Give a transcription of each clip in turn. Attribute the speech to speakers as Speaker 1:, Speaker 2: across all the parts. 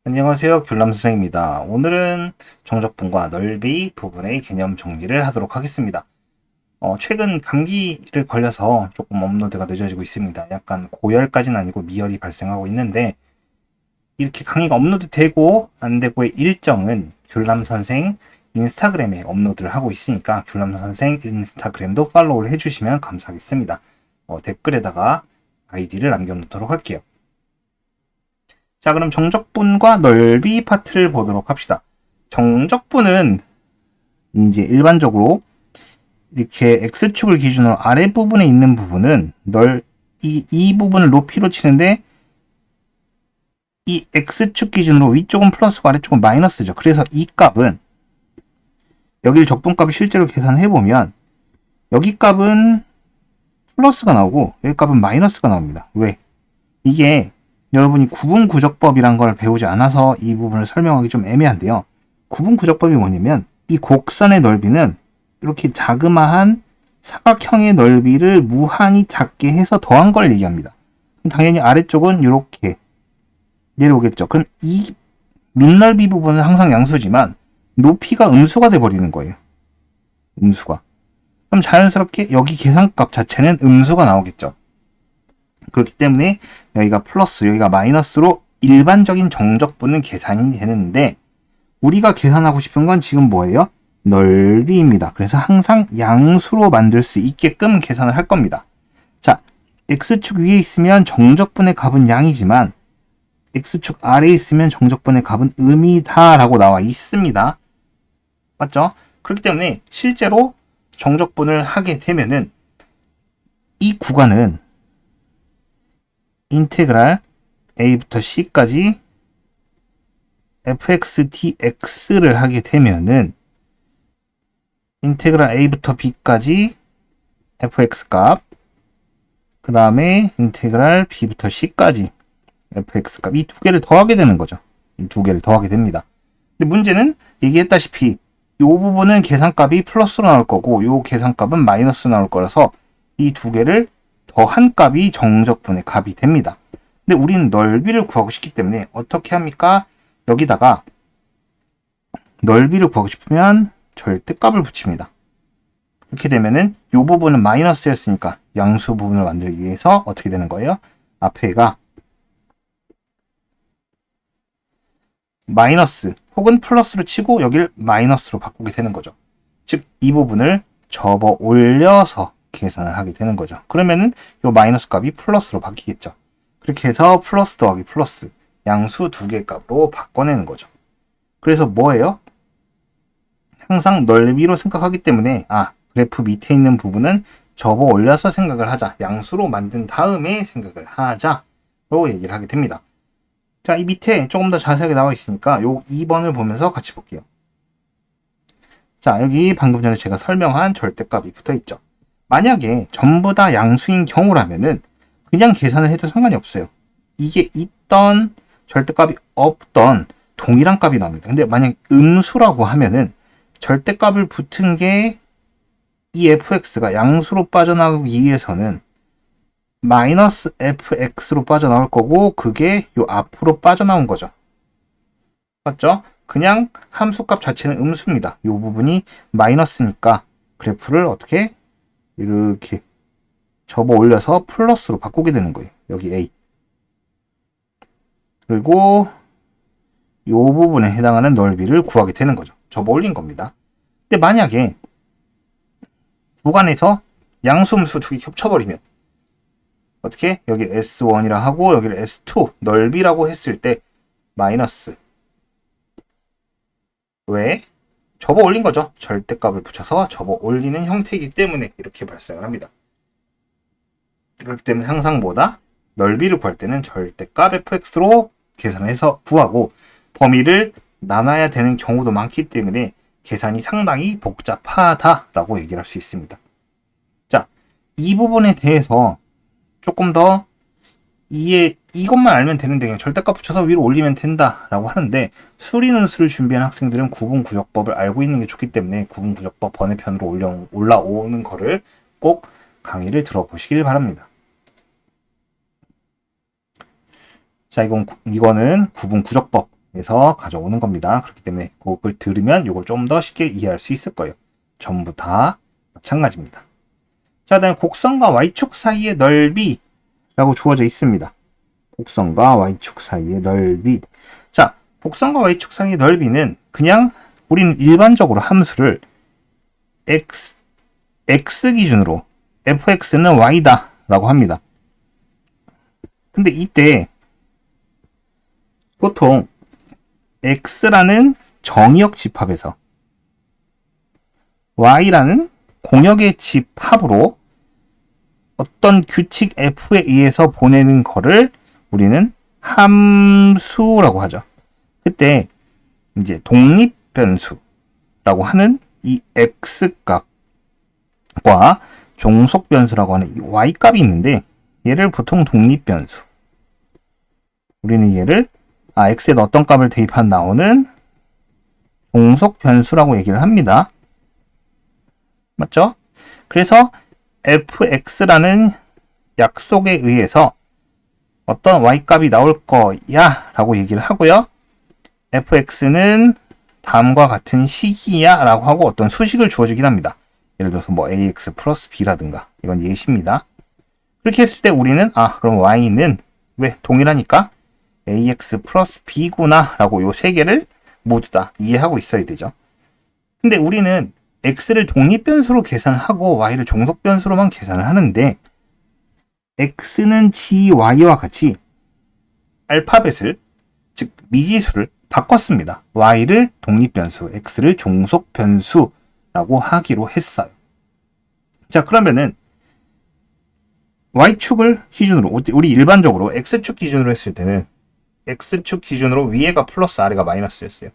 Speaker 1: 안녕하세요. 귤남 선생입니다. 오늘은 정적분과 넓이 부분의 개념 정리를 하도록 하겠습니다. 최근 감기를 걸려서 조금 업로드가 늦어지고 있습니다. 약간 고열까지는 아니고 미열이 발생하고 있는데 이렇게 강의가 업로드되고 안 되고의 일정은 귤남 선생 인스타그램에 업로드를 하고 있으니까 귤남 선생 인스타그램도 팔로우를 해주시면 감사하겠습니다. 댓글에다가 아이디를 남겨놓도록 할게요. 자, 그럼 정적분과 넓이 파트를 보도록 합시다. 정적분은 이제 일반적으로 이렇게 X축을 기준으로 아랫부분에 있는 부분은 이 부분을 높이로 치는데 이 X축 기준으로 위쪽은 플러스고 아래쪽은 마이너스죠. 그래서 이 값은 여기를 적분값을 실제로 계산해보면 여기 값은 플러스가 나오고 여기 값은 마이너스가 나옵니다. 왜? 이게 여러분이 구분구적법이란 걸 배우지 않아서 이 부분을 설명하기 좀 애매한데요. 구분구적법이 뭐냐면 이 곡선의 넓이는 이렇게 자그마한 사각형의 넓이를 무한히 작게 해서 더한 걸 얘기합니다. 그럼 당연히 아래쪽은 이렇게 내려오겠죠. 그럼 이 밑넓이 부분은 항상 양수지만 높이가 음수가 돼버리는 거예요. 음수가. 그럼 자연스럽게 여기 계산값 자체는 음수가 나오겠죠. 그렇기 때문에 여기가 플러스, 여기가 마이너스로 일반적인 정적분은 계산이 되는데 우리가 계산하고 싶은 건 지금 뭐예요? 넓이입니다. 그래서 항상 양수로 만들 수 있게끔 계산을 할 겁니다. 자, X축 위에 있으면 정적분의 값은 양이지만 X축 아래에 있으면 정적분의 값은 음이다 라고 나와 있습니다. 맞죠? 그렇기 때문에 실제로 정적분을 하게 되면은 이 구간은 인테그랄 a부터 c까지 fx dx를 하게 되면은 인테그랄 a부터 b까지 fx 값, 그 다음에 인테그랄 b부터 c까지 fx 값, 이 두 개를 더하게 되는 거죠. 이 두 개를 더하게 됩니다. 근데 문제는 얘기했다시피 이 부분은 계산값이 플러스로 나올 거고 이 계산값은 마이너스로 나올 거라서 이 두 개를 더한 값이 정적분의 값이 됩니다. 근데 우리는 넓이를 구하고 싶기 때문에 어떻게 합니까? 여기다가 넓이를 구하고 싶으면 절대값을 붙입니다. 이렇게 되면은 이 부분은 마이너스였으니까 양수 부분을 만들기 위해서 어떻게 되는 거예요? 앞에가 마이너스 혹은 플러스로 치고 여기를 마이너스로 바꾸게 되는 거죠. 즉 이 부분을 접어 올려서 계산을 하게 되는 거죠. 그러면은 이 마이너스 값이 플러스로 바뀌겠죠. 그렇게 해서 플러스 더하기 플러스 양수 두 개 값으로 바꿔내는 거죠. 그래서 뭐예요? 항상 넓이로 생각하기 때문에 그래프 밑에 있는 부분은 접어 올려서 생각을 하자. 양수로 만든 다음에 생각을 하자로 얘기를 하게 됩니다. 자, 이 밑에 조금 더 자세하게 나와 있으니까 요 2번을 보면서 같이 볼게요. 자, 여기 방금 전에 제가 설명한 절대값이 붙어 있죠. 만약에 전부 다 양수인 경우라면은 그냥 계산을 해도 상관이 없어요. 이게 있던 절대값이 없던 동일한 값이 나옵니다. 근데 만약 음수라고 하면은 절대값을 붙은 게 이 fx가 양수로 빠져나가기 위해서는 마이너스 fx로 빠져나올 거고 그게 요 앞으로 빠져나온 거죠. 맞죠? 그냥 함수값 자체는 음수입니다. 이 부분이 마이너스니까 그래프를 어떻게 이렇게 접어 올려서 플러스로 바꾸게 되는 거예요. 여기 A. 그리고 이 부분에 해당하는 넓이를 구하게 되는 거죠. 접어 올린 겁니다. 근데 만약에 구간에서 양수음수 두 개 겹쳐버리면 어떻게? 여기 S1이라 하고 여기를 S2 넓이라고 했을 때 마이너스 왜? 접어 올린 거죠. 절대값을 붙여서 접어 올리는 형태이기 때문에 이렇게 발생을 합니다. 그렇기 때문에 항상 뭐다? 넓이를 구할 때는 절대값 fx로 계산해서 구하고 범위를 나눠야 되는 경우도 많기 때문에 계산이 상당히 복잡하다라고 얘기를 할 수 있습니다. 자, 이 부분에 대해서 조금 더 이것만 알면 되는데 그냥 절대값 붙여서 위로 올리면 된다라고 하는데 수리논술을 준비한 학생들은 구분구적법을 알고 있는 게 좋기 때문에 구분구적법 번외편으로 올라오는 거를 꼭 강의를 들어보시길 바랍니다. 자, 이거는 구분구적법 해서 가져오는 겁니다. 그렇기 때문에 그걸 들으면 이걸 좀 더 쉽게 이해할 수 있을 거예요. 전부 다 마찬가지입니다. 자, 다음에 곡선과 y축 사이의 넓이라고 주어져 있습니다. 곡선과 y축 사이의 넓이. 자, 곡선과 y축 사이의 넓이는 그냥 우리는 일반적으로 함수를 x 기준으로 fx는 y다 라고 합니다. 근데 이때 보통 x라는 정의역 집합에서 y라는 공역의 집합으로 어떤 규칙 f에 의해서 보내는 거를 우리는 함수라고 하죠. 그때 이제 독립변수라고 하는 이 x값과 종속변수라고 하는 이 y값이 있는데 얘를 보통 독립변수, 우리는 얘를 x에 어떤 값을 대입한 나오는 종속변수라고 얘기를 합니다. 맞죠? 그래서 fx라는 약속에 의해서 어떤 y값이 나올 거야 라고 얘기를 하고요. fx는 다음과 같은 식이야 라고 하고 어떤 수식을 주어주긴 합니다. 예를 들어서 뭐 ax 플러스 b라든가, 이건 예시입니다. 그렇게 했을 때 우리는 그럼 y는 왜 동일하니까 ax 플러스 b구나 라고 요 세 개를 모두 다 이해하고 있어야 되죠. 근데 우리는 x를 독립변수로 계산을 하고 y를 종속변수로만 계산을 하는데 x는 gy와 같이 알파벳을, 즉 미지수를 바꿨습니다. y를 독립변수, x를 종속변수라고 하기로 했어요. 자, 그러면은 y축을 기준으로, 우리 일반적으로 x축 기준으로 했을 때는 x축 기준으로 위에가 플러스 아래가 마이너스였어요.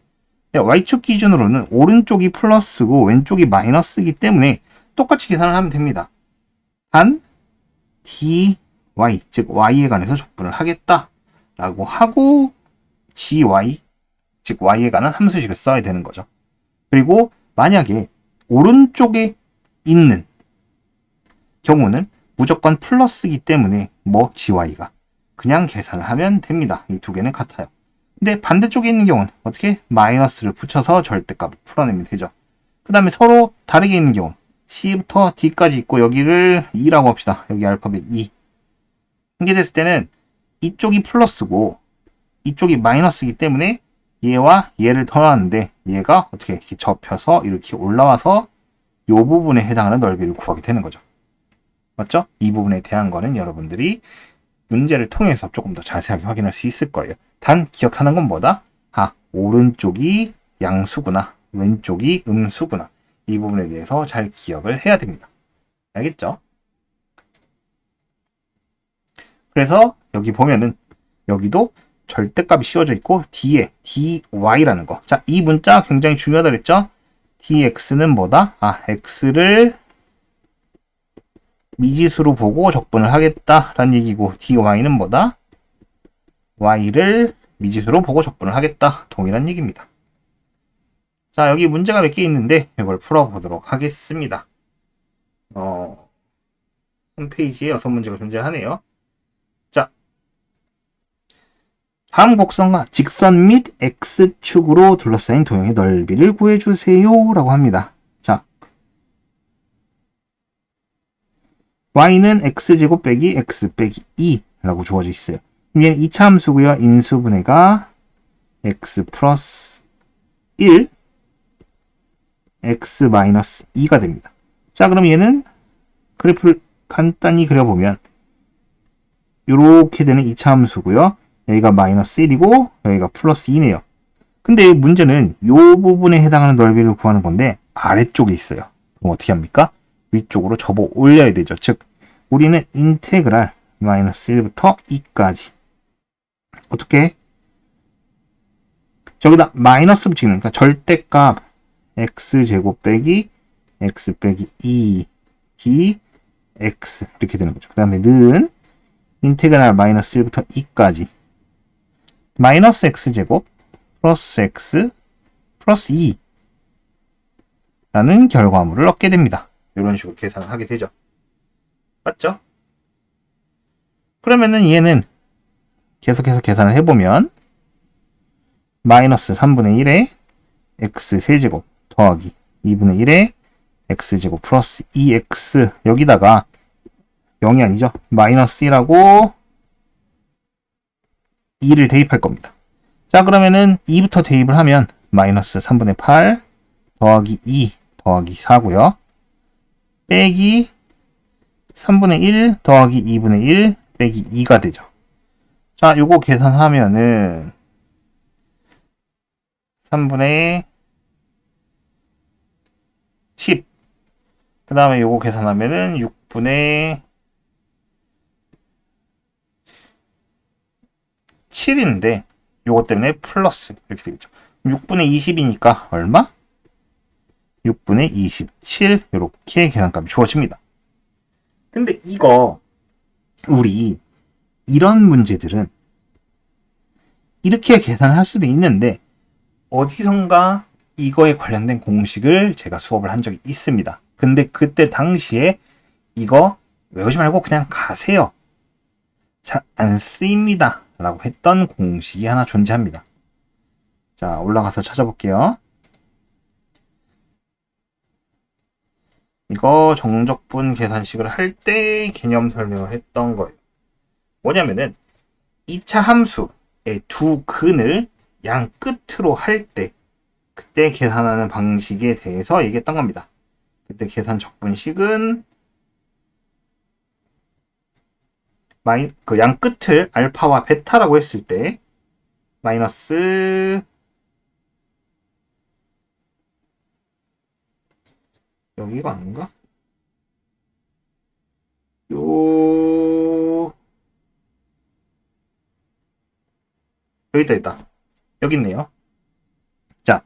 Speaker 1: y축 기준으로는 오른쪽이 플러스고 왼쪽이 마이너스이기 때문에 똑같이 계산을 하면 됩니다. 단 dy, 즉 y에 관해서 적분을 하겠다 라고 하고 gy, 즉 y에 관한 함수식을 써야 되는 거죠. 그리고 만약에 오른쪽에 있는 경우는 무조건 플러스이기 때문에 gy가 그냥 계산을 하면 됩니다. 이 두 개는 같아요. 근데 반대쪽에 있는 경우는 어떻게? 마이너스를 붙여서 절대값을 풀어내면 되죠. 그 다음에 서로 다르게 있는 경우 C부터 D까지 있고 여기를 2라고 합시다. 여기 알파벳 2. 이게 됐을 때는 이쪽이 플러스고 이쪽이 마이너스이기 때문에 얘와 얘를 더하는데 얘가 어떻게 이렇게 접혀서 이렇게 올라와서 이 부분에 해당하는 넓이를 구하게 되는 거죠. 맞죠? 이 부분에 대한 거는 여러분들이 문제를 통해서 조금 더 자세하게 확인할 수 있을 거예요. 단 기억하는 건 뭐다? 오른쪽이 양수구나, 왼쪽이 음수구나. 이 부분에 대해서 잘 기억을 해야 됩니다. 알겠죠? 그래서 여기 보면은 여기도 절대값이 씌워져 있고 뒤에 dy라는 거. 자, 이 문자 굉장히 중요하다 그랬죠? dx는 뭐다? x를 미지수로 보고 적분을 하겠다라는 얘기고 dy는 뭐다? y를 미지수로 보고 적분을 하겠다. 동일한 얘기입니다. 자, 여기 문제가 몇 개 있는데 이걸 풀어보도록 하겠습니다. 홈페이지에 6문제가 존재하네요. 자, 다음 곡선과 직선 및 x축으로 둘러싸인 도형의 넓이를 구해주세요 라고 합니다. 자, y는 x제곱 빼기 x 빼기 2 라고 주어져 있어요. 얘는 2차 함수고요. 인수분해가 x 플러스 1 x 마이너스 2가 됩니다. 자, 그럼 얘는 그래프를 간단히 그려보면 이렇게 되는 2차 함수고요. 여기가 마이너스 1이고 여기가 플러스 2네요. 근데 문제는 이 부분에 해당하는 넓이를 구하는 건데 아래쪽에 있어요. 그럼 어떻게 합니까? 위쪽으로 접어 올려야 되죠. 즉 우리는 인테그랄 마이너스 1부터 2까지 어떻게? 저기다 마이너스 붙이는, 그러니까 절대값 x제곱 빼기 x 빼기 2 dx 이렇게 되는 거죠. 그 다음에 는 인테그랄 마이너스 1부터 2까지 마이너스 x제곱 플러스 x 플러스 2 라는 결과물을 얻게 됩니다. 이런 식으로 계산을 하게 되죠. 맞죠? 그러면은 얘는 계속해서 계산을 해보면 마이너스 3분의 1에 x 세제곱 더하기 2분의 1에 x제곱 플러스 2x 여기다가 0이 아니죠. 마이너스 1하고 2를 대입할 겁니다. 자, 그러면은 2부터 대입을 하면 마이너스 3분의 8 더하기 2 더하기 4고요. 빼기 3분의 1 더하기 2분의 1 빼기 2가 되죠. 자, 요거 계산하면은 3분의 10. 그 다음에 요거 계산하면은 6분의 7인데 요거 때문에 플러스 이렇게 되겠죠. 6분의 20이니까 얼마? 6분의 27 이렇게 계산값이 주어집니다. 근데 이거 우리 이런 문제들은 이렇게 계산을 할 수도 있는데 어디선가 이거에 관련된 공식을 제가 수업을 한 적이 있습니다. 근데 그때 당시에 이거 외우지 말고 그냥 가세요. 잘 안 쓰입니다. 라고 했던 공식이 하나 존재합니다. 자, 올라가서 찾아볼게요. 이거 정적분 계산식을 할 때 개념 설명을 했던 거예요. 뭐냐면은 2차 함수의 두 근을 양 끝으로 할 때 그때 계산하는 방식에 대해서 얘기했던 겁니다. 그때 계산 적분식은 그 양 끝을 알파와 베타라고 했을 때 마이너스 여기가 아닌가? 여기 있다. 여기 있네요. 자,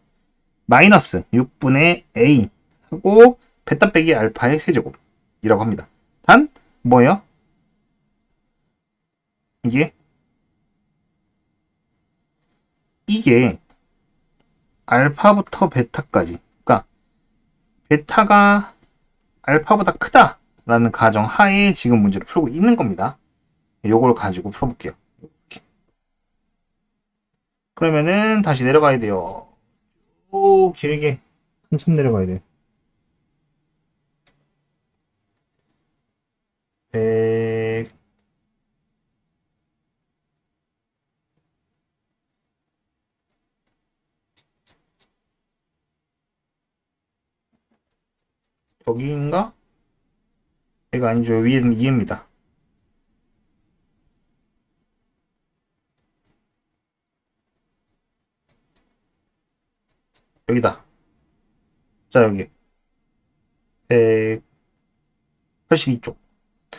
Speaker 1: 마이너스 6분의 a 하고 베타 빼기 알파의 세제곱이라고 합니다. 단 뭐예요? 이게 알파부터 베타까지, 그러니까 베타가 알파보다 크다라는 가정 하에 지금 문제를 풀고 있는 겁니다. 요걸 가지고 풀어볼게요. 이렇게. 그러면은 다시 내려가야 돼요. 오, 길게 한참 내려가야 돼요. 100 여기인가? 여기가 아니죠. 위에는 2입니다. 여기다. 자, 여기 182쪽.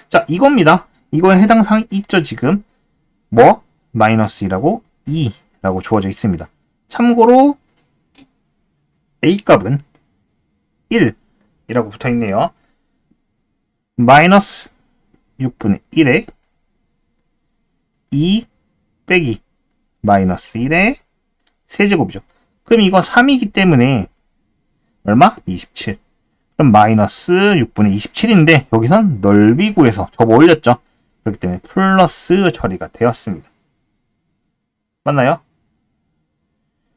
Speaker 1: 자, 이겁니다. 이거에 해당 사항이 있죠, 지금. 뭐? 마이너스 2라고 2라고 주어져 있습니다. 참고로 A 값은 1이라고 붙어 있네요. 마이너스 6분의 1에 2 빼기 마이너스 1의 세제곱이죠. 그럼 이거 3이기 때문에 얼마? 27. 그럼 마이너스 6분의 27인데 여기선 넓이 구해서 접어 올렸죠. 그렇기 때문에 플러스 처리가 되었습니다. 맞나요?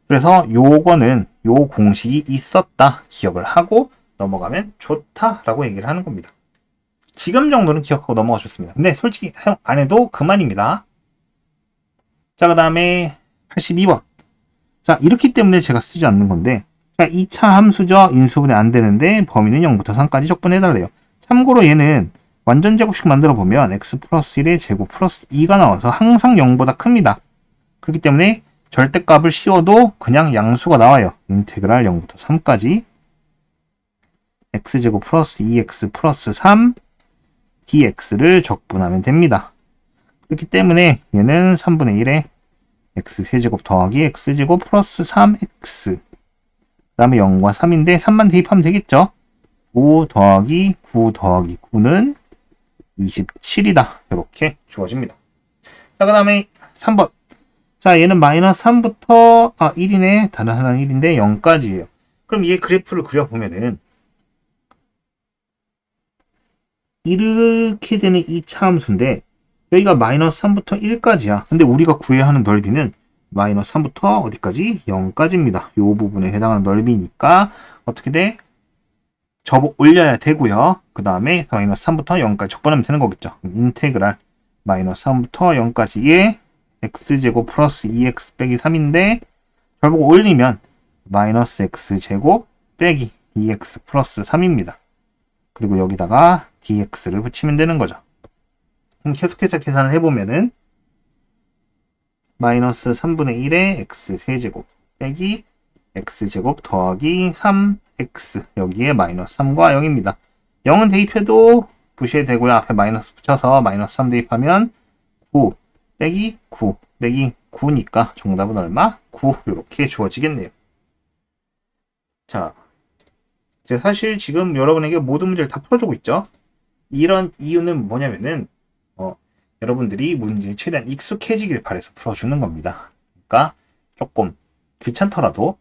Speaker 1: 그래서 요거는 요 공식이 있었다 기억을 하고 넘어가면 좋다라고 얘기를 하는 겁니다. 지금 정도는 기억하고 넘어가 좋습니다. 근데 솔직히 사용 안 해도 그만입니다. 자, 그 다음에 82번. 자, 이렇기 때문에 제가 쓰지 않는 건데, 자, 2차 함수죠. 인수분해 안 되는데 범위는 0부터 3까지 적분해달래요. 참고로 얘는 완전 제곱식 만들어 보면 x 플러스 1의 제곱 플러스 2가 나와서 항상 0보다 큽니다. 그렇기 때문에 절대값을 씌워도 그냥 양수가 나와요. 인테그랄 0부터 3까지 x제곱 플러스 2x 플러스 3 dx를 적분하면 됩니다. 그렇기 때문에 얘는 3분의 1에 x세제곱 더하기 x제곱 플러스 3x 그 다음에 0과 3인데 3만 대입하면 되겠죠. 9 더하기 9 더하기 9는 27이다. 이렇게 주어집니다. 자, 그 다음에 3번. 자, 얘는 마이너스 3부터 1이네. 다른 하나는 1인데 0까지예요. 그럼 얘 그래프를 그려보면은 이렇게 되는 2차 함수인데 여기가 마이너스 3부터 1까지야. 근데 우리가 구해야 하는 넓이는 마이너스 3부터 어디까지? 0까지입니다. 이 부분에 해당하는 넓이니까 어떻게 돼? 접어 올려야 되고요. 그 다음에 마이너스 3부터 0까지 적분하면 되는 거겠죠. 인테그랄 마이너스 3부터 0까지의 x제곱 플러스 2x 빼기 3인데 결국 올리면 마이너스 x제곱 빼기 2x 플러스 3입니다. 그리고 여기다가 dx를 붙이면 되는 거죠. 그럼 계속해서 계산을 해보면은 마이너스 3분의 1의 x 세제곱 빼기 x제곱 더하기 3x 여기에 마이너스 3과 0입니다. 0은 대입해도 부시에 되고요. 앞에 마이너스 붙여서 마이너스 3 대입하면 9 빼기 9 빼기 9니까 정답은 얼마? 9 이렇게 주어지겠네요. 자, 제가 사실 지금 여러분에게 모든 문제를 다 풀어주고 있죠. 이런 이유는 뭐냐면은 여러분들이 문제에 최대한 익숙해지길 바라서 풀어주는 겁니다. 그러니까 조금 귀찮더라도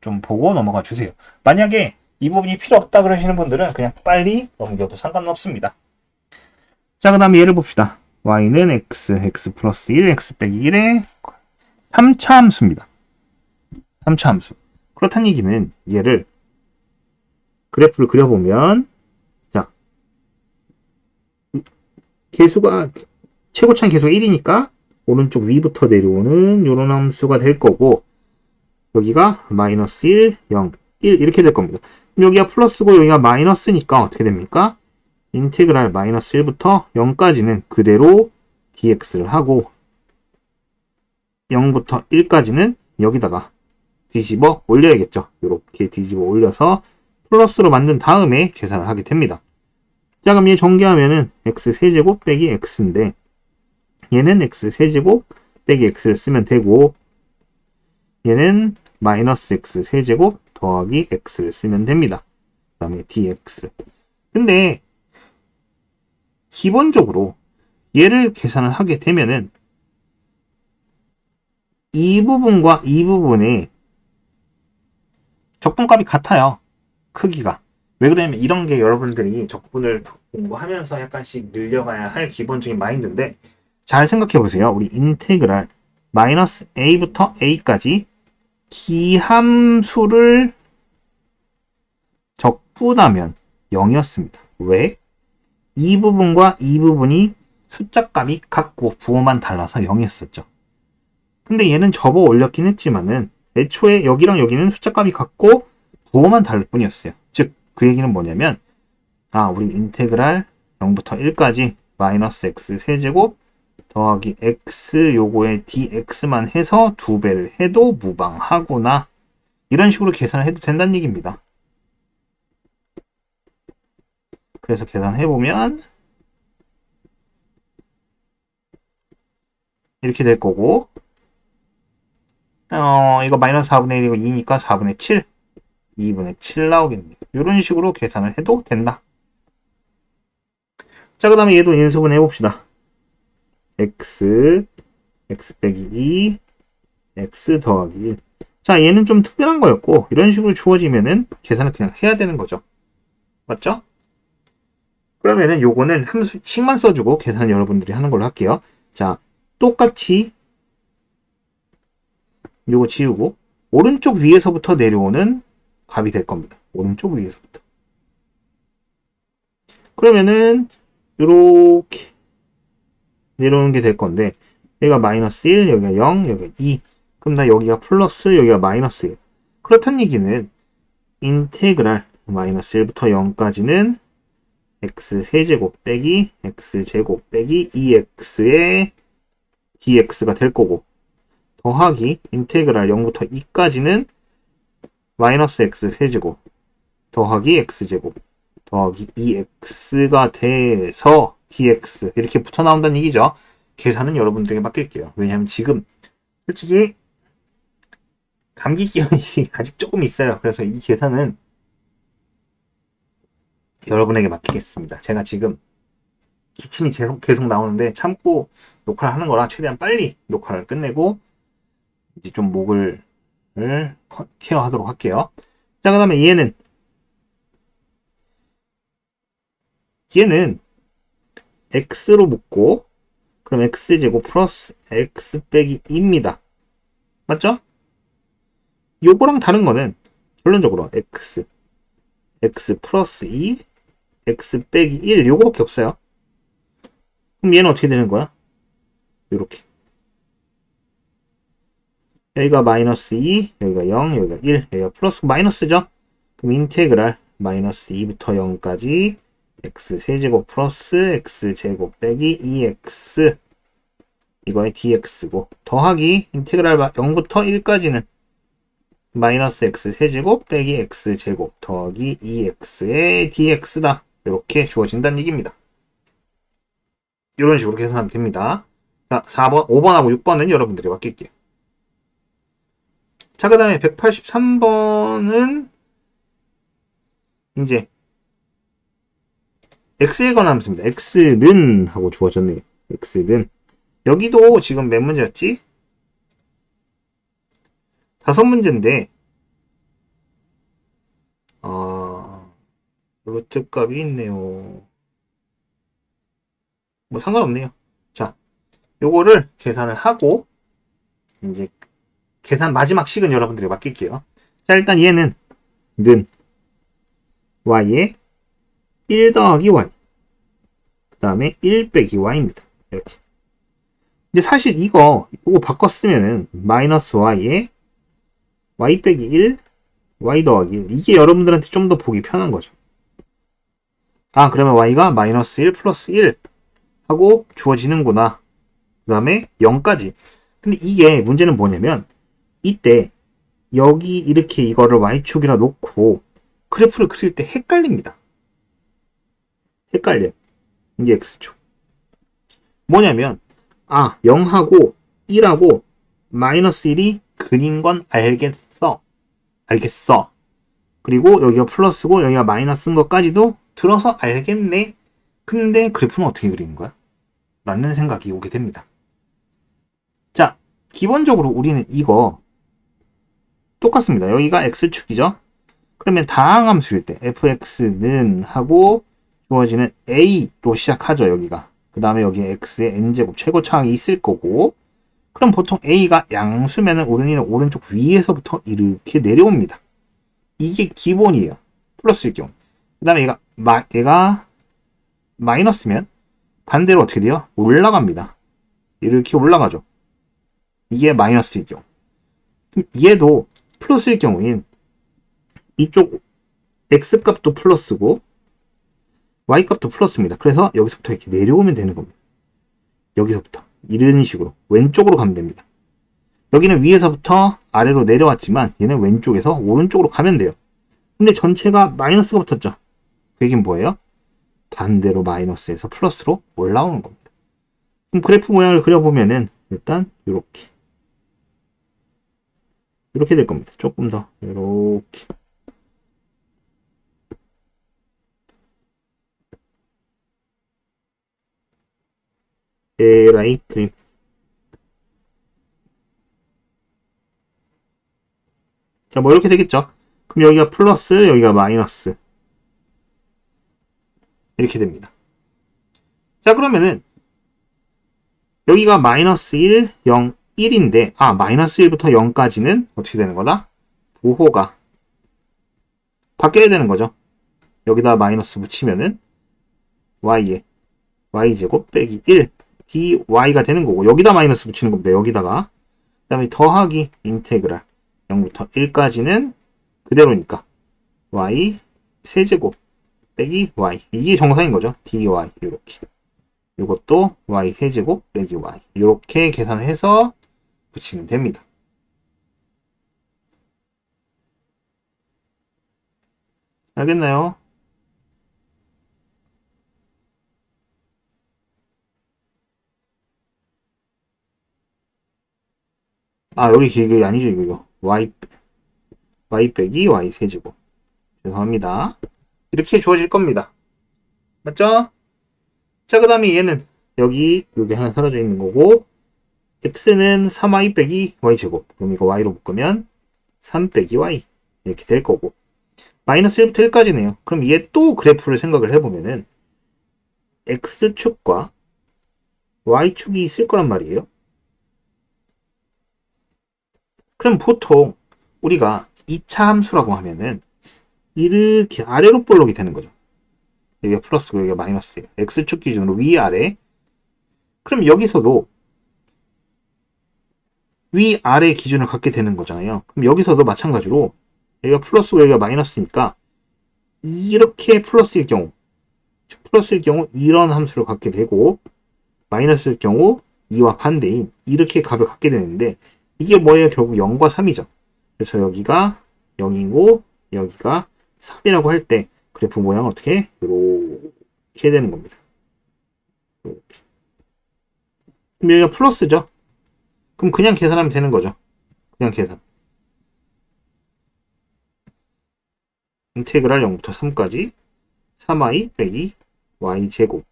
Speaker 1: 좀 보고 넘어가 주세요. 만약에 이 부분이 필요 없다 그러시는 분들은 그냥 빨리 넘겨도 상관없습니다. 자, 그 다음에 얘를 봅시다. y는 x 플러스 1, x 빼기 1의 3차 함수입니다. 3차 함수. 그렇다는 얘기는 얘를 그래프를 그려보면 자, 계수가 최고차는 계수가 1이니까 오른쪽 위부터 내려오는 요런 함수가 될 거고 여기가 마이너스 1, 0, 1 이렇게 될 겁니다. 여기가 플러스고 여기가 마이너스니까 어떻게 됩니까? 인테그랄 마이너스 1부터 0까지는 그대로 dx를 하고 0부터 1까지는 여기다가 뒤집어 올려야겠죠. 이렇게 뒤집어 올려서 플러스로 만든 다음에 계산을 하게 됩니다. 자, 그럼 얘 전개하면은 x 세제곱 빼기 x인데 얘는 x 세제곱 빼기 x를 쓰면 되고 얘는 마이너스 x 세제곱 더하기 x를 쓰면 됩니다. 그 다음에 dx. 근데 기본적으로 얘를 계산을 하게 되면은 이 부분과 이 부분의 적분값이 같아요. 크기가. 왜 그러냐면 이런 게 여러분들이 적분을 공부하면서 약간씩 늘려가야 할 기본적인 마인드인데 잘 생각해 보세요. 우리 인테그랄 마이너스 a부터 a까지 기함수를 적분하면 0이었습니다. 왜? 이 부분과 이 부분이 숫자값이 같고 부호만 달라서 0이었었죠. 근데 얘는 접어 올렸긴 했지만은 애초에 여기랑 여기는 숫자값이 같고 부호만 다를 뿐이었어요. 즉 그 얘기는 뭐냐면 우리 인테그랄 0부터 1까지 마이너스 x 세제곱 더하기 x 요거에 dx만 해서 2배를 해도 무방하구나. 이런 식으로 계산을 해도 된다는 얘기입니다. 그래서 계산해보면 이렇게 될 거고 이거 마이너스 4분의 1이고 2니까 4분의 7 2분의 7 나오겠네요. 이런 식으로 계산을 해도 된다. 자, 그 다음에 얘도 인수분 해봅시다. x 빼기 2 x 더하기 1. 자, 얘는 좀 특별한 거였고 이런 식으로 주어지면은 계산을 그냥 해야 되는 거죠. 맞죠? 그러면은 요거는 함수식만 써주고 계산 여러분들이 하는 걸로 할게요. 자, 똑같이 요거 지우고 오른쪽 위에서부터 내려오는 값이 될 겁니다. 오른쪽 위에서부터. 그러면은 요렇게 내려오는 게 될 건데 여기가 마이너스 1, 여기가 0, 여기가 2. 그럼 나 여기가 플러스, 여기가 마이너스 1. 그렇다는 얘기는 인테그랄 마이너스 1부터 0까지는 x 세제곱 빼기 x제곱 빼기 2x의 dx가 될 거고 더하기 인테그랄 0부터 2까지는 마이너스 x 세제곱 더하기 x제곱 더하기 2x가 돼서 dx 이렇게 붙어 나온다는 얘기죠. 계산은 여러분들에게 맡길게요. 왜냐하면 지금 솔직히 감기 기운이 아직 조금 있어요. 그래서 이 계산은 여러분에게 맡기겠습니다. 제가 지금 기침이 계속 나오는데 참고 녹화를 하는 거라 최대한 빨리 녹화를 끝내고 이제 좀 목을 케어하도록 할게요. 자, 그 다음에 얘는 x로 묶고 그럼 x제곱 플러스 x 빼기 2입니다. 맞죠? 요거랑 다른 거는 결론적으로 x 플러스 2, x 빼기 1 요거밖에 없어요. 그럼 얘는 어떻게 되는 거야? 요렇게. 여기가 마이너스 2, 여기가 0, 여기가 1, 여기가 플러스 마이너스죠? 그럼 인테그랄 마이너스 2부터 0까지 x 세제곱 플러스 x 제곱 빼기 2x 이거의 dx고 더하기 인테그랄 0부터 1까지는 마이너스 x 세제곱 빼기 x 제곱 더하기 2x의 dx다. 이렇게 주어진다는 얘기입니다. 이런 식으로 계산하면 됩니다. 자, 4번, 5번하고 6번은 여러분들이 맡길게요. 자, 그 다음에 183번은 이제 x에 관한 함수입니다. x는 하고 주어졌네요. x는 여기도 지금 몇 문제였지? 5문제인데 루트 값이 있네요. 뭐 상관없네요. 자, 요거를 계산을 하고 이제 계산 마지막 식은 여러분들이 맡길게요. 자, 일단 얘는 는 y에 1 더하기 y 그 다음에 1 빼기 y입니다. 이렇게. 근데 사실 이거 바꿨으면은 마이너스 y에 y 빼기 1 y 더하기 1 이게 여러분들한테 좀 더 보기 편한 거죠. 아, 그러면 y가 마이너스 1 플러스 1 하고 주어지는구나. 그 다음에 0까지. 근데 이게 문제는 뭐냐면 이때 여기 이렇게 이거를 y축이라 놓고 그래프를 그릴 때 헷갈립니다. 헷갈려. 이게 x축. 뭐냐면 0하고 1하고 마이너스 1이 그린 건 알겠어. 그리고 여기가 플러스고 여기가 마이너스인 것까지도 들어서 알겠네. 근데 그래프는 어떻게 그리는 거야? 라는 생각이 오게 됩니다. 자, 기본적으로 우리는 이거 똑같습니다. 여기가 x축이죠. 그러면 다항함수일 때 fx는 하고 주어지는 a로 시작하죠. 여기가. 그 다음에 여기에 x의 n제곱 최고차항이 있을 거고 그럼 보통 a가 양수면은 우리는 오른쪽 위에서부터 이렇게 내려옵니다. 이게 기본이에요. 플러스일 경우. 그 다음에 얘가 마이너스면 반대로 어떻게 돼요? 올라갑니다. 이렇게 올라가죠. 이게 마이너스일 경우. 그럼 얘도 플러스일 경우엔 이쪽 x값도 플러스고 y값도 플러스입니다. 그래서 여기서부터 이렇게 내려오면 되는 겁니다. 여기서부터 이런 식으로 왼쪽으로 가면 됩니다. 여기는 위에서부터 아래로 내려왔지만 얘는 왼쪽에서 오른쪽으로 가면 돼요. 근데 전체가 마이너스가 붙었죠. 그 얘기는 뭐예요? 반대로 마이너스에서 플러스로 올라오는 겁니다. 그럼 그래프 모양을 그려보면은 일단 이렇게 될 겁니다. 조금 더 이렇게 에라이 그림. 자, 뭐 이렇게 되겠죠. 그럼 여기가 플러스, 여기가 마이너스 이렇게 됩니다. 자, 그러면은 여기가 마이너스 1, 0, 1인데 마이너스 1부터 0까지는 어떻게 되는 거다? 부호가 바뀌어야 되는 거죠. 여기다 마이너스 붙이면은 y에 y제곱 빼기 1 dy가 되는 거고 여기다 마이너스 붙이는 겁니다. 여기다가 그 다음에 더하기 인테그랄 0부터 1까지는 그대로니까 y 세제곱 빼기 y 이게 정상인 거죠. dy 이렇게 이것도 y 세제곱 빼기 y 이렇게 계산해서 붙이면 됩니다. 알겠나요? 여기 이게 아니죠. 이거 y 빼기 y 세제곱 죄송합니다. 이렇게 주어질 겁니다. 맞죠? 자, 그 다음에 얘는 여기 하나 사라져 있는 거고 x는 3y 빼기 y제곱 그럼 이거 y로 묶으면 3 빼기 y 이렇게 될 거고 마이너스 1부터 1까지네요. 그럼 얘 또 그래프를 생각을 해보면은 x축과 y축이 있을 거란 말이에요. 그럼 보통 우리가 2차 함수라고 하면은 이렇게 아래로 볼록이 되는 거죠. 여기가 플러스고 여기가 마이너스예요. x축 기준으로 위아래. 그럼 여기서도 위아래 기준을 갖게 되는 거잖아요. 그럼 여기서도 마찬가지로 여기가 플러스고 여기가 마이너스니까 이렇게 플러스일 경우, 플러스일 경우 이런 함수를 갖게 되고 마이너스일 경우 이와 반대인 이렇게 값을 갖게 되는데 이게 뭐예요? 결국 0과 3이죠. 그래서 여기가 0이고 여기가 3이라고 할 때 그래프 모양은 어떻게? 이렇게 되는 겁니다. 이렇게. 그럼 여기가 플러스죠. 그럼 그냥 계산하면 되는 거죠. 그냥 계산. 인테그랄 0부터 3까지 3i 빼기 y제곱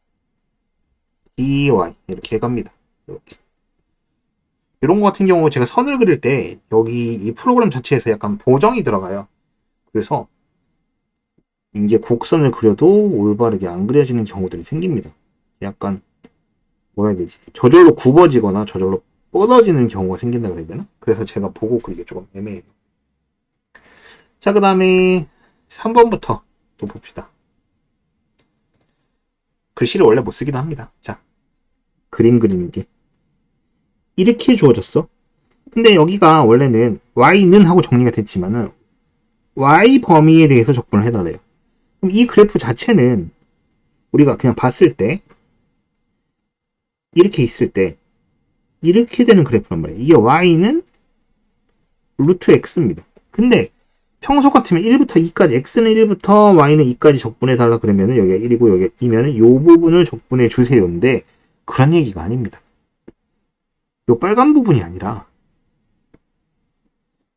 Speaker 1: dy 이렇게 해갑니다. 이렇게. 이런 거 같은 경우 제가 선을 그릴 때 여기 이 프로그램 자체에서 약간 보정이 들어가요. 그래서 이게 곡선을 그려도 올바르게 안 그려지는 경우들이 생깁니다. 약간 뭐라 해야 되지? 저절로 굽어지거나 저절로 뻗어지는 경우가 생긴다 그래야 되나? 그래서 제가 보고 그리기 조금 애매해요. 자, 그 다음에 3번부터 또 봅시다. 글씨를 원래 못 쓰기도 합니다. 자, 그림 그리는 게 이렇게 주어졌어. 근데 여기가 원래는 y는 하고 정리가 됐지만은 y 범위에 대해서 적분을 해달래요. 그럼 이 그래프 자체는 우리가 그냥 봤을 때 이렇게 있을 때 이렇게 되는 그래프란 말이에요. 이게 y는 루트 x입니다. 근데 평소 같으면 1부터 2까지 x는 1부터 y는 2까지 적분해 달라 그러면은 여기가 1이고 여기가 2면은 요 부분을 적분해 주세요인데 그런 얘기가 아닙니다. 요 빨간 부분이 아니라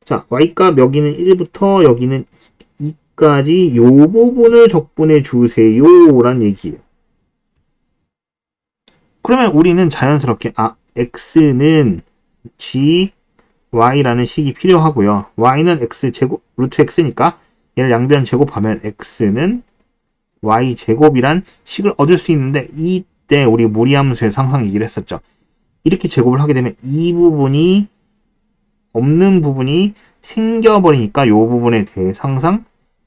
Speaker 1: 자 y값 여기는 1부터 여기는 2까지 요 부분을 적분해 주세요 란 얘기예요. 그러면 우리는 자연스럽게 x는 g y라는 식이 필요하고요. y는 x제곱 루트 x니까 얘를 양변 제곱하면 x는 y제곱이란 식을 얻을 수 있는데 이때 우리 무리함수에서 항상 얘기를 했었죠. 이렇게 제곱을 하게 되면 이 부분이 없는 부분이 생겨버리니까 이 부분에 대해 항상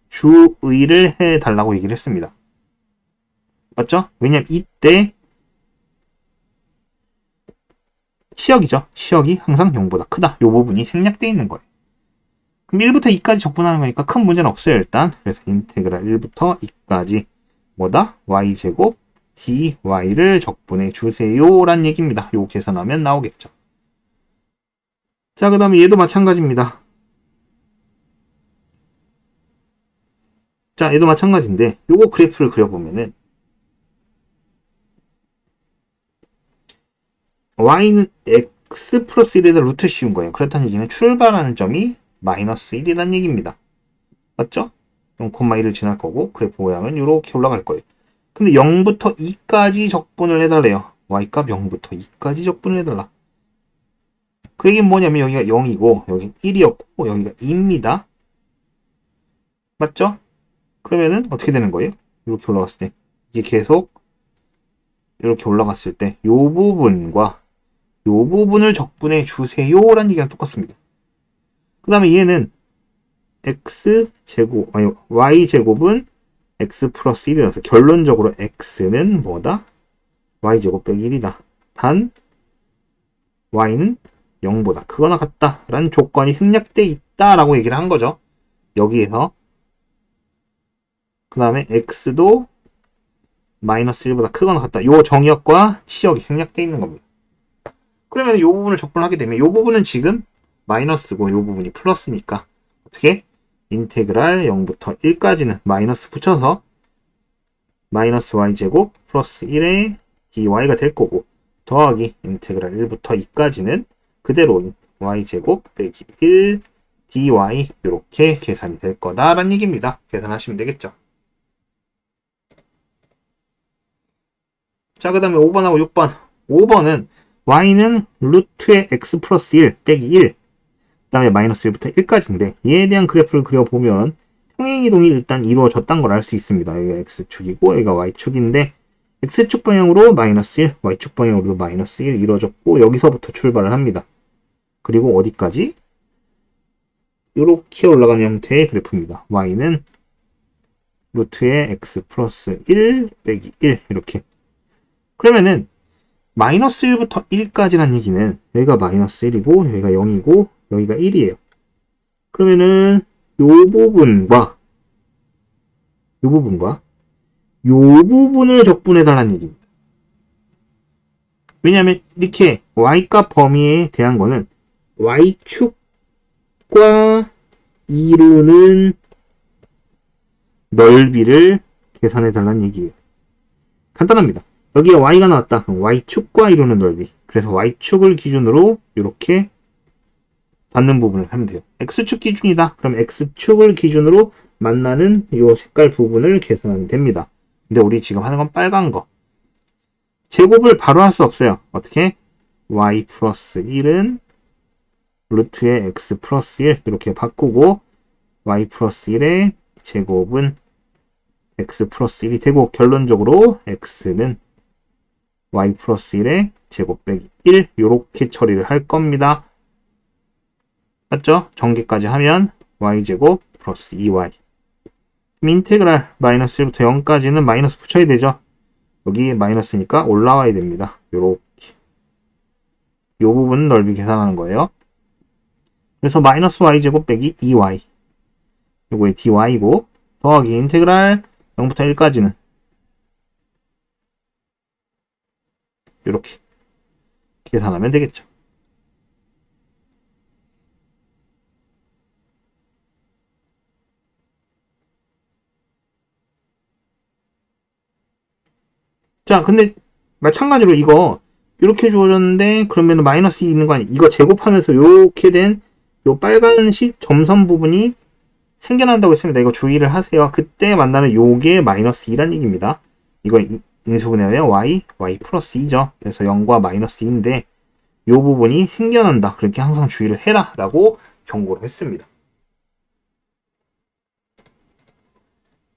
Speaker 1: 주의를 해달라고 얘기를 했습니다. 맞죠? 왜냐면 이때 시역이죠. 시역이 항상 0보다 크다. 이 부분이 생략되어 있는 거예요. 그럼 1부터 2까지 적분하는 거니까 큰 문제는 없어요. 일단. 그래서 인테그랄 1부터 2까지 뭐다? y제곱 dy를 적분해 주세요 란 얘기입니다. 요거 계산하면 나오겠죠. 자, 그 다음에 얘도 마찬가지입니다. 자, 얘도 마찬가지인데 요거 그래프를 그려보면은 y는 x 플러스 1에다 루트 씌운 거예요. 그렇다는 얘기는 출발하는 점이 마이너스 1이라는 얘기입니다. 맞죠? 0,1을 지날 거고 그래프 모양은 이렇게 올라갈 거예요. 근데 0부터 2까지 적분을 해달래요. y값 0부터 2까지 적분을 해달라. 그 얘기는 뭐냐면 여기가 0이고 여기 1이었고 여기가 2입니다. 맞죠? 그러면은 어떻게 되는 거예요? 이렇게 올라갔을 때 이게 계속 이렇게 올라갔을 때 이 부분과 이 부분을 적분해 주세요 라는 얘기랑 똑같습니다. 그 다음에 얘는 x제곱 아니 y제곱은 x 플러스 1이라서 결론적으로 x는 뭐다? y제곱 빼기 1이다. 단 y는 0보다 크거나 같다 라는 조건이 생략되어 있다 라고 얘기를 한 거죠. 여기에서 그 다음에 x도 마이너스 1보다 크거나 같다. 요 정의역과 치역이 생략되어 있는 겁니다. 그러면 이 부분을 적분하게 되면 이 부분은 지금 마이너스고 이 부분이 플러스니까 어떻게? 인테그랄 0부터 1까지는 마이너스 붙여서 마이너스 y제곱 플러스 1의 dy가 될 거고 더하기 인테그랄 1부터 2까지는 그대로 y제곱 빼기 1 dy 이렇게 계산이 될 거다라는 얘기입니다. 계산하시면 되겠죠. 자, 그 다음에 5번하고 6번. 5번은 y는 루트의 x 플러스 1 빼기 1. 그 다음에 마이너스 1부터 1까지인데 얘에 대한 그래프를 그려보면 평행이동이 일단 이루어졌다는 걸 알 수 있습니다. 여기가 x축이고 여기가 y축인데 x축 방향으로 마이너스 1, y축 방향으로도 마이너스 1 이루어졌고 여기서부터 출발을 합니다. 그리고 어디까지? 이렇게 올라가는 형태의 그래프입니다. y는 루트의 x 플러스 1 빼기 1 이렇게. 그러면은 마이너스 1부터 1까지란 얘기는 여기가 마이너스 1이고 여기가 0이고 여기가 1이에요. 그러면은 요 부분과 요 부분과 요 부분을 적분해달라는 얘기입니다. 왜냐하면 이렇게 y값 범위에 대한 거는 y축과 이루는 넓이를 계산해달라는 얘기예요. 간단합니다. 여기에 y가 나왔다. 그럼 y축과 이루는 넓이. 그래서 y축을 기준으로 이렇게 닿는 부분을 하면 돼요. x축 기준이다. 그럼 x축을 기준으로 만나는 이 색깔 부분을 계산하면 됩니다. 근데 우리 지금 하는 건 빨간 거. 제곱을 바로 할 수 없어요. 어떻게? y 플러스 1은 루트의 x 플러스 1 이렇게 바꾸고 y 플러스 1의 제곱은 x 플러스 1이 되고 결론적으로 x는 y 플러스 1의 제곱 빼기 1 이렇게 처리를 할 겁니다. 맞죠? 전개까지 하면 y제곱 플러스 2y. 인테그랄 마이너스 1부터 0까지는 마이너스 붙여야 되죠. 여기 마이너스니까 올라와야 됩니다. 요렇게. 요 부분 넓이 계산하는 거예요. 그래서 마이너스 y제곱 빼기 2y. 요거의 dy고 더하기 인테그랄 0부터 1까지는 요렇게 계산하면 되겠죠. 자, 근데 마찬가지로 이거 이렇게 주어졌는데 그러면 마이너스 2 있는 거 아니에요? 이거 제곱하면서 이렇게 된 요 빨간색 점선 부분이 생겨난다고 했습니다. 이거 주의를 하세요. 그때 만나는 요게 마이너스 2란 얘기입니다. 이거 인수분해하면 y 플러스 2죠. 그래서 0과 마이너스 2인데 요 부분이 생겨난다. 그렇게 항상 주의를 해라 라고 경고를 했습니다.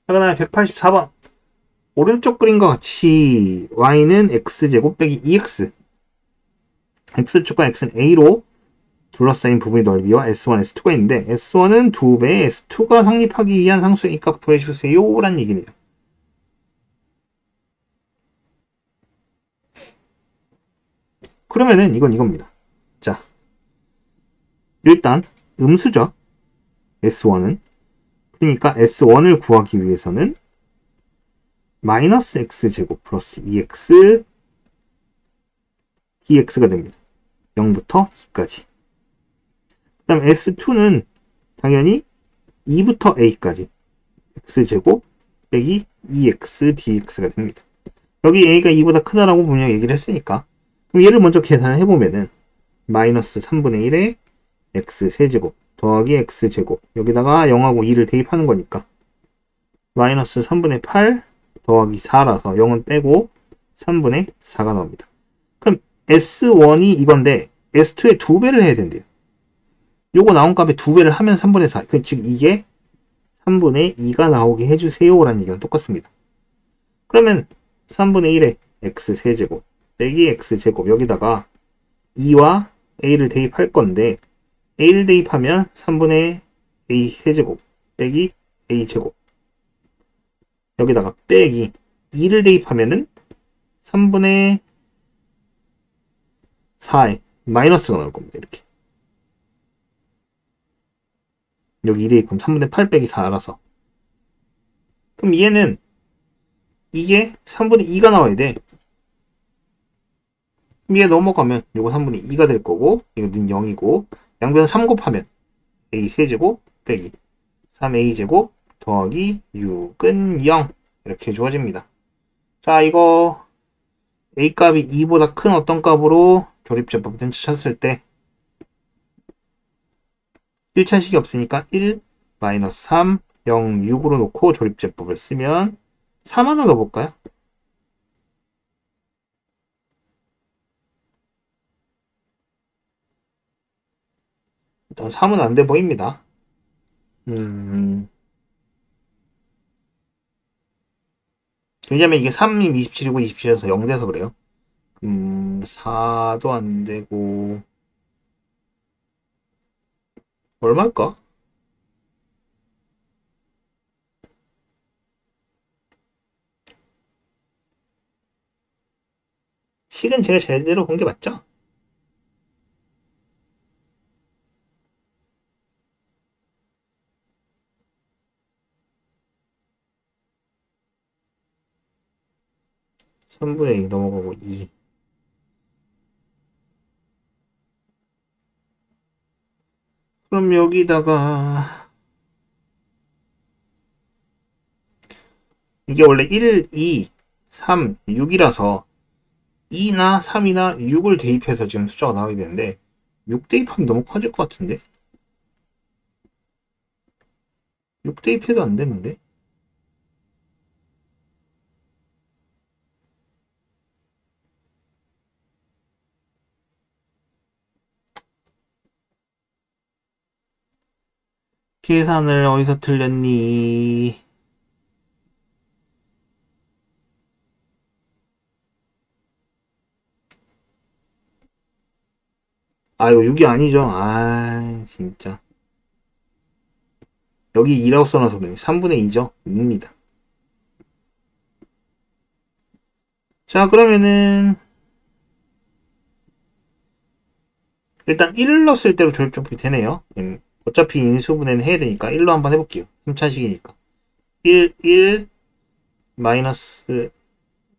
Speaker 1: 자, 그다음에 184번. 오른쪽 그림과 같이 y는 x제곱 빼기 2x x축과 x는 a로 둘러싸인 부분의 넓이와 s1, s2가 있는데 s1은 2배의 s2가 성립하기 위한 상수의 값 구해주세요 라는 얘기네요. 그러면은 이건 이겁니다. 자, 일단 음수죠. s1은. 그러니까 s1을 구하기 위해서는 마이너스 x제곱 플러스 2x dx가 됩니다. 0부터 2까지. 그 다음 S2는 당연히 2부터 A까지 X제곱 빼기 2X dx가 됩니다. 여기 A가 2보다 크다라고 분명히 얘기를 했으니까 그럼 얘를 먼저 계산을 해보면은 마이너스 3분의 1에 X 세제곱 더하기 X제곱 여기다가 0하고 2를 대입하는 거니까 마이너스 3분의 8 더하기 4라서 0은 빼고 3분의 4가 나옵니다. 그럼 S1이 이건데 S2의 2배를 해야 된대요. 요거 나온 값에 2배를 하면 3분의 4. 즉 이게 3분의 2가 나오게 해주세요 라는 얘기랑 똑같습니다. 그러면 3분의 1에 x세제곱 빼기 x제곱 여기다가 2와 a를 대입할 건데 a를 대입하면 3분의 a 세제곱 빼기 a제곱 여기다가 빼기 2를 대입하면은 3분의 4에 마이너스가 나올 겁니다. 이렇게. 여기 2 대입하면 3분의 8 빼기 4라서. 그럼 얘는 이게 3분의 2가 나와야 돼. 그럼 얘 넘어가면 요거 3분의 2가 될 거고 이거는 0이고 양변 3 곱하면 a 세제곱 빼기 3a제곱 더하기 6은 0 이렇게 주어집니다. 자, 이거 a 값이 2보다 큰 어떤 값으로 조립제법 찾았을 때 1차식이 없으니까 1, 마이너스 3, 0, 6으로 놓고 조립제법을 쓰면 3 하나 넣어볼까요? 일단 3은 안 돼 보입니다. 왜냐면 이게 3이 27이고 27에서 0 돼서 그래요. 4도 안 되고 얼마일까? 식은 제가 제대로 본 게 맞죠? 삼분의 2 넘어가고 2. 그럼 여기다가 이게 원래 1, 2, 3, 6이라서 2나 3이나 6을 대입해서 지금 숫자가 나오게 되는데 6 대입하면 너무 커질 것 같은데? 6 대입해도 안 되는데? 계산을 어디서 틀렸니? 아, 이거 6이 아니죠. 아, 진짜. 여기 2라고 써놔서 그래. 3분의 2죠. 2입니다. 자, 그러면은 일단 1을 넣었을 때로 조립적분이 되네요. 어차피 인수분해는 해야 되니까 1로 한번 해볼게요. 3차식이니까. 1, 1, 마이너스,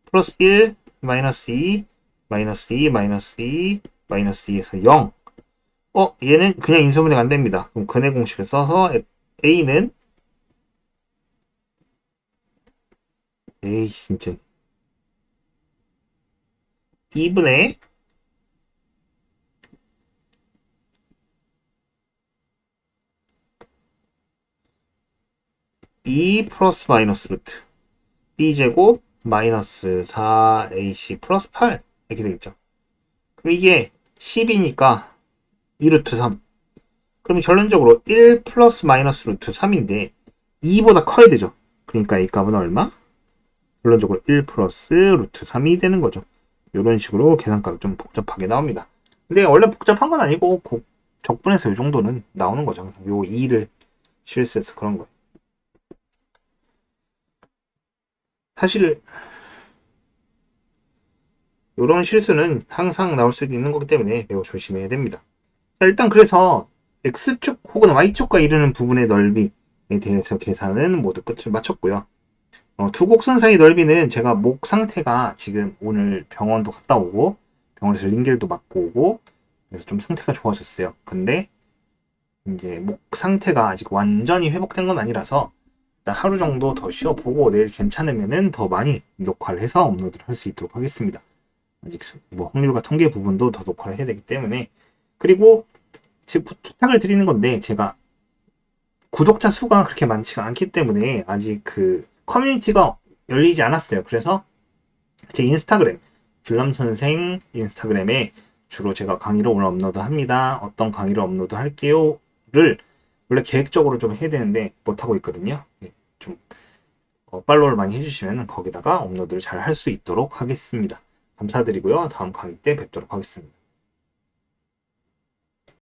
Speaker 1: 플러스 1, 마이너스 2, 마이너스 2, 마이너스 2, 마이너스 2에서 0. 얘는 그냥 인수분해가 안 됩니다. 그럼 근해 공식을 써서 A는 에이 진짜 2분의 2 플러스 마이너스 루트 b제곱 마이너스 4ac 플러스 8 이렇게 되겠죠. 그럼 이게 10이니까 2루트 3. 그럼 결론적으로 1 플러스 마이너스 루트 3인데 2보다 커야 되죠. 그러니까 이 값은 얼마? 결론적으로 1 플러스 루트 3이 되는 거죠. 이런 식으로 계산값이 좀 복잡하게 나옵니다. 근데 원래 복잡한 건 아니고 적분해서 이 정도는 나오는 거죠. 요 2를 실수해서 그런 거예요. 사실 이런 실수는 항상 나올 수 있는 거기 때문에 매우 조심해야 됩니다. 자, 일단 그래서 X축 혹은 Y축과 이르는 부분의 넓이에 대해서 계산은 모두 끝을 마쳤고요. 두 곡선 사이 넓이는 제가 목 상태가 지금 오늘 병원도 갔다 오고 병원에서 링겔도 맞고 오고 그래서 좀 상태가 좋아졌어요. 근데 이제 목 상태가 아직 완전히 회복된 건 아니라서 일단 하루 정도 더 쉬어보고 내일 괜찮으면은 더 많이 녹화를 해서 업로드를 할 수 있도록 하겠습니다. 아직 뭐 확률과 통계 부분도 더 녹화를 해야 되기 때문에 그리고 지금 부탁을 드리는 건데 제가 구독자 수가 그렇게 많지가 않기 때문에 아직 그 커뮤니티가 열리지 않았어요. 그래서 제 인스타그램 불남선생 인스타그램에 주로 제가 강의를 오늘 업로드합니다. 어떤 강의를 업로드 할게요를 원래 계획적으로 좀 해야 되는데 못하고 있거든요. 좀 팔로우를 많이 해주시면 거기다가 업로드를 잘 할 수 있도록 하겠습니다. 감사드리고요. 다음 강의 때 뵙도록 하겠습니다.